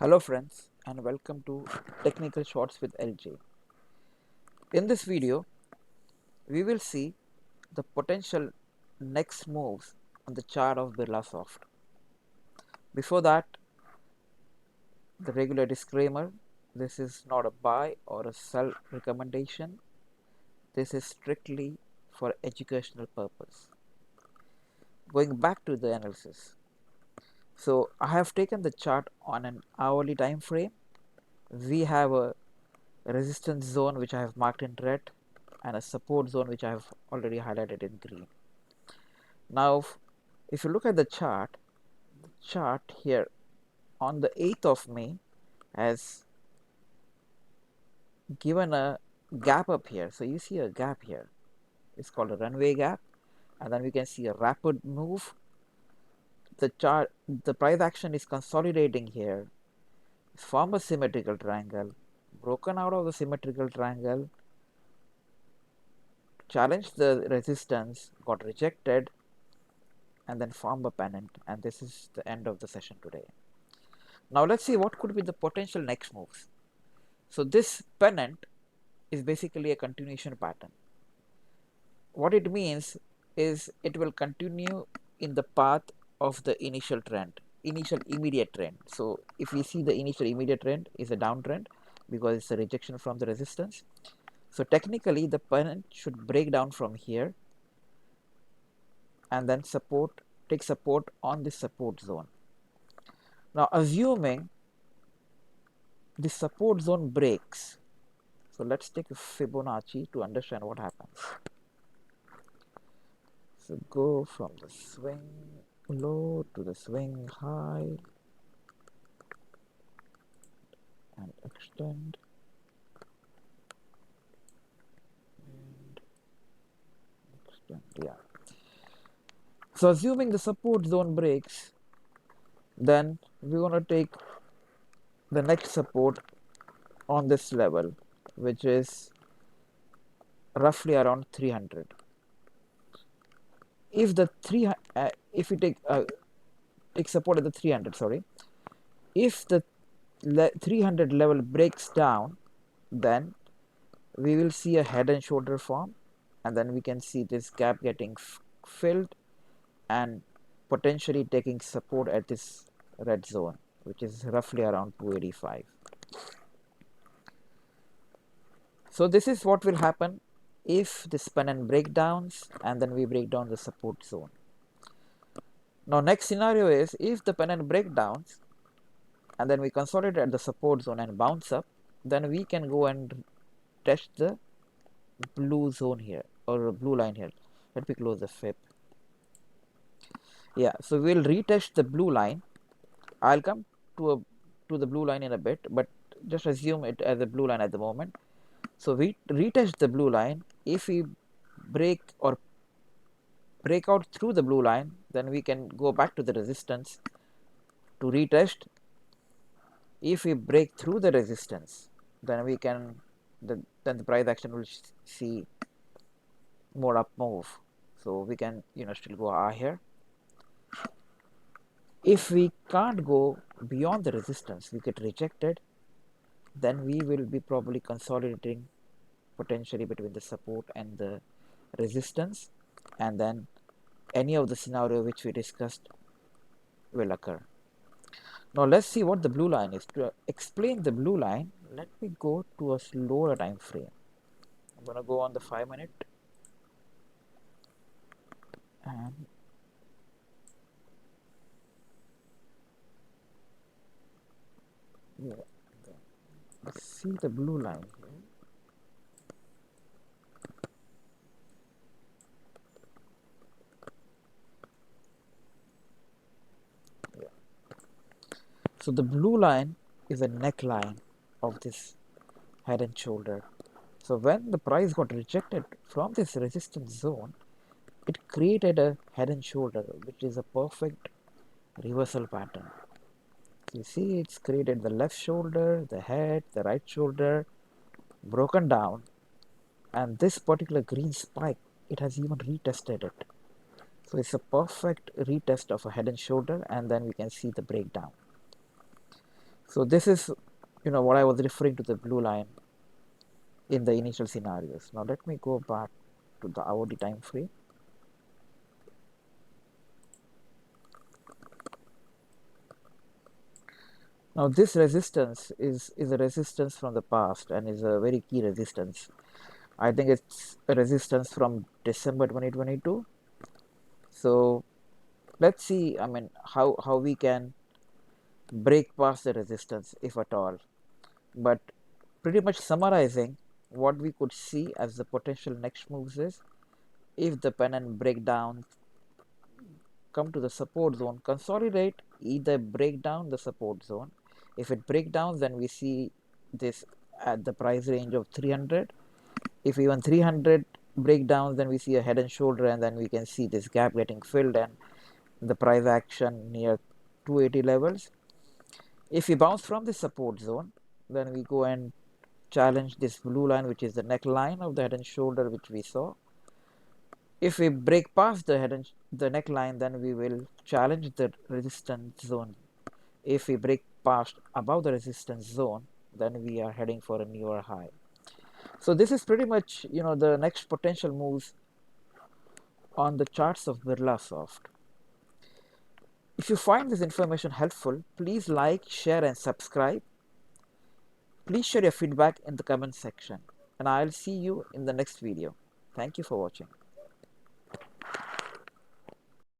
Hello friends and welcome to Technical Shots with LJ. In this video, we will see the potential next moves on the chart of Birlasoft. Before that, the regular disclaimer, this is not a buy or a sell recommendation. This is strictly for educational purpose. Going back to the analysis. So I have taken the chart on an hourly time frame. We have a resistance zone which I have marked in red and a support zone which I have already highlighted in green. Now if you look at the chart here on the 8th of May has given a gap up here. So you see a gap here, it's called a runway gap, and then we can see a rapid move. The price action is consolidating here, form a symmetrical triangle, broken out of the symmetrical triangle, challenged the resistance, got rejected, and then form a pennant, and this is the end of the session today. Now let's see what could be the potential next moves. So this pennant is basically a continuation pattern. What it means is it will continue in the path of the initial immediate trend. So if we see the initial immediate trend is a downtrend because it's a rejection from the resistance. So technically the pennant should break down from here and then take support on this support zone. Now assuming the support zone breaks, so let's take a Fibonacci to understand what happens. So go from the swing low to the swing high and extend and extend. Yeah. So assuming the support zone breaks, then we're going to take the next support on this level, which is roughly around 300. If the if we take support at the 300, sorry, if the 300 level breaks down, then we will see a head and shoulder form, and then we can see this gap getting filled and potentially taking support at this red zone, which is roughly around 285. So this is what will happen if this pennant breakdowns and then we break down the support zone. Now next scenario is if the pennant breakdowns and then we consolidate at the support zone and bounce up, then we can go and test the blue zone here or blue line here. Let me close the fib. Yeah, so we'll retest the blue line. I'll come to the blue line in a bit, but just assume it as a blue line at the moment. So we retest the blue line. If we break out through the blue line, then we can go back to the resistance to retest. If we break through the resistance, then we can then the price action will see more up move. So we can still go here. If we can't go beyond the resistance, we get rejected, then we will be probably consolidating potentially between the support and the resistance, and then any of the scenario which we discussed will occur. Now let's see what the blue line is. To explain the blue line, let me go to a slower time frame. I'm going to go on the 5-minute and yeah, let's see the blue line here. Yeah. So the blue line is a neckline of this head and shoulder. So when the price got rejected from this resistance zone, it created a head and shoulder, which is a perfect reversal pattern. You see, it's created the left shoulder, the head, the right shoulder, broken down, and this particular green spike, it has even retested it. So it's a perfect retest of a head and shoulder, and then we can see the breakdown. So this is, what I was referring to the blue line in the initial scenarios. Now let me go back to the hourly time frame. Now this resistance is a resistance from the past and is a very key resistance. I think it's a resistance from December 2022. So let's see, I mean, how we can break past the resistance, if at all. But pretty much summarizing, what we could see as the potential next moves is, if the pen and breakdown come to the support zone, consolidate, either break down the support zone. If it breaks down, then we see this at the price range of 300. If even 300 breakdowns, then we see a head and shoulder, and then we can see this gap getting filled and the price action near 280 levels. If we bounce from the support zone, then we go and challenge this blue line, which is the neckline of the head and shoulder, which we saw. If we break past the head and the neckline, then we will challenge the resistance zone. If we break past above the resistance zone, then we are heading for a newer high. So this is pretty much, the next potential moves on the charts of Birlasoft. If you find this information helpful, please like, share and subscribe. Please share your feedback in the comment section, and I'll see you in the next video. Thank you for watching.